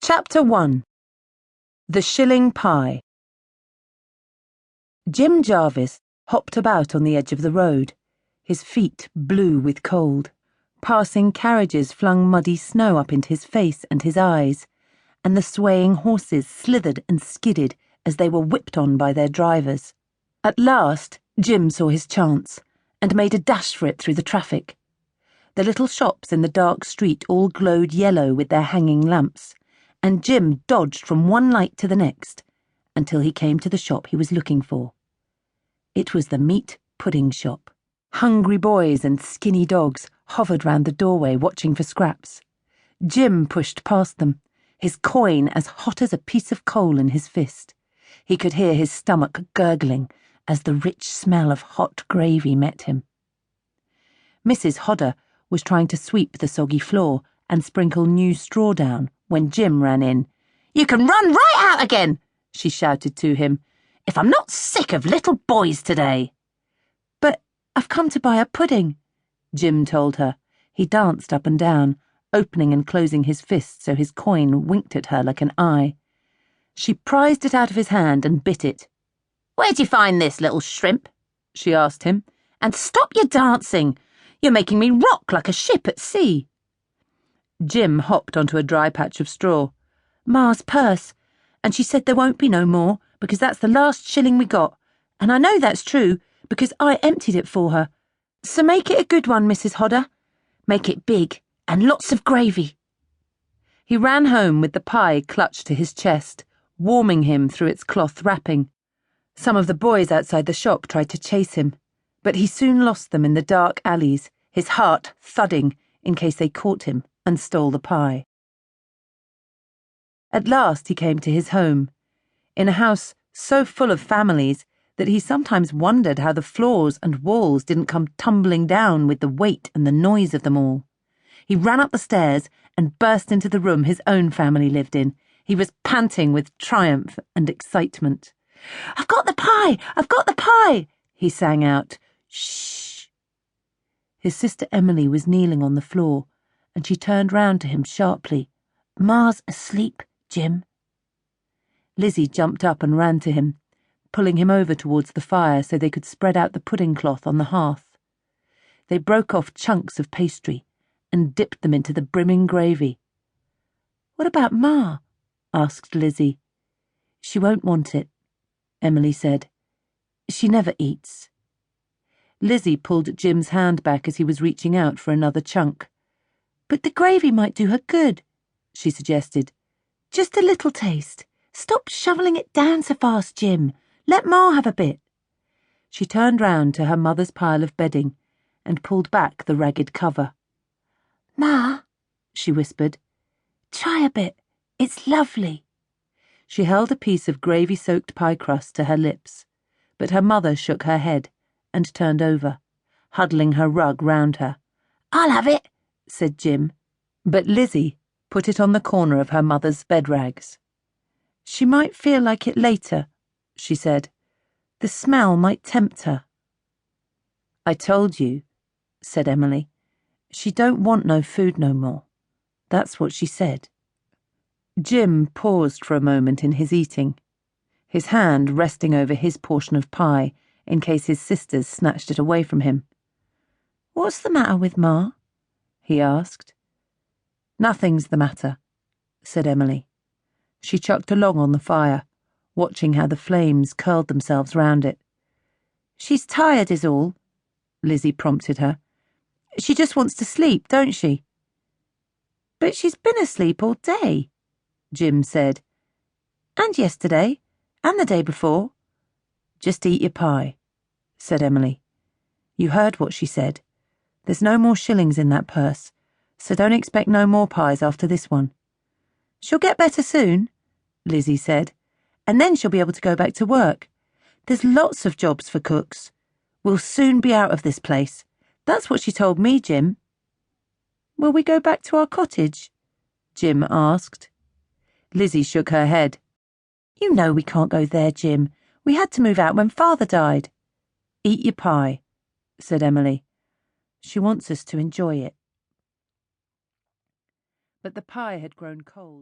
Chapter 1. The Shilling Pie. Jim Jarvis hopped about on the edge of the road, his feet blue with cold. Passing carriages flung muddy snow up into his face and his eyes, and the swaying horses slithered and skidded as they were whipped on by their drivers. At last, Jim saw his chance, and made a dash for it through the traffic. The little shops in the dark street all glowed yellow with their hanging lamps, and Jim dodged from one light to the next, until he came to the shop he was looking for. It was the meat pudding shop. Hungry boys and skinny dogs hovered round the doorway watching for scraps. Jim pushed past them, his coin as hot as a piece of coal in his fist. He could hear his stomach gurgling as the rich smell of hot gravy met him. Mrs. Hodder was trying to sweep the soggy floor and sprinkle new straw down when Jim ran in. "You can run right out again," she shouted to him, "if I'm not sick of little boys today." "But I've come to buy a pudding," Jim told her. He danced up and down, opening and closing his fist so his coin winked at her like an eye. She prized it out of his hand and bit it. "Where'd you find this, little shrimp?" she asked him. "And stop your dancing. You're making me rock like a ship at sea." Jim hopped onto a dry patch of straw. "Ma's purse, and she said there won't be no more, because that's the last shilling we got, and I know that's true, because I emptied it for her. So make it a good one, Mrs. Hodder. Make it big, and lots of gravy." He ran home with the pie clutched to his chest, warming him through its cloth wrapping. Some of the boys outside the shop tried to chase him, but he soon lost them in the dark alleys, his heart thudding in case they caught him and stole the pie. At last he came to his home, in a house so full of families that he sometimes wondered how the floors and walls didn't come tumbling down with the weight and the noise of them all. He ran up the stairs and burst into the room his own family lived in. He was panting with triumph and excitement. "I've got the pie! I've got the pie!" he sang out. "Shh!" His sister Emily was kneeling on the floor, and she turned round to him sharply. "Ma's asleep, Jim." Lizzie jumped up and ran to him, pulling him over towards the fire so they could spread out the pudding cloth on the hearth. They broke off chunks of pastry and dipped them into the brimming gravy. "What about Ma?" asked Lizzie. "She won't want it," Emily said. "She never eats." Lizzie pulled Jim's hand back as he was reaching out for another chunk. "But the gravy might do her good," she suggested. "Just a little taste. Stop shoveling it down so fast, Jim. Let Ma have a bit." She turned round to her mother's pile of bedding and pulled back the ragged cover. "Ma," she whispered, "try a bit. It's lovely." She held a piece of gravy-soaked pie crust to her lips, but her mother shook her head and turned over, huddling her rug round her. "I'll have it," said Jim, but Lizzie put it on the corner of her mother's bed rags. "She might feel like it later," she said. "The smell might tempt her." "I told you," said Emily. "She don't want no food no more. That's what she said." Jim paused for a moment in his eating, his hand resting over his portion of pie in case his sisters snatched it away from him. "What's the matter with Ma?" he asked. "Nothing's the matter," said Emily. She chucked along on the fire, watching how the flames curled themselves round it. "She's tired is all," Lizzie prompted her. "She just wants to sleep, don't she?" "But she's been asleep all day," Jim said. "And yesterday, and the day before." "Just eat your pie," said Emily. "You heard what she said. There's no more shillings in that purse, so don't expect no more pies after this one." "She'll get better soon," Lizzie said, "and then she'll be able to go back to work. There's lots of jobs for cooks. We'll soon be out of this place. That's what she told me, Jim." "Will we go back to our cottage?" Jim asked. Lizzie shook her head. "You know we can't go there, Jim. We had to move out when Father died." "Eat your pie," said Emily. "She wants us to enjoy it." But the pie had grown cold.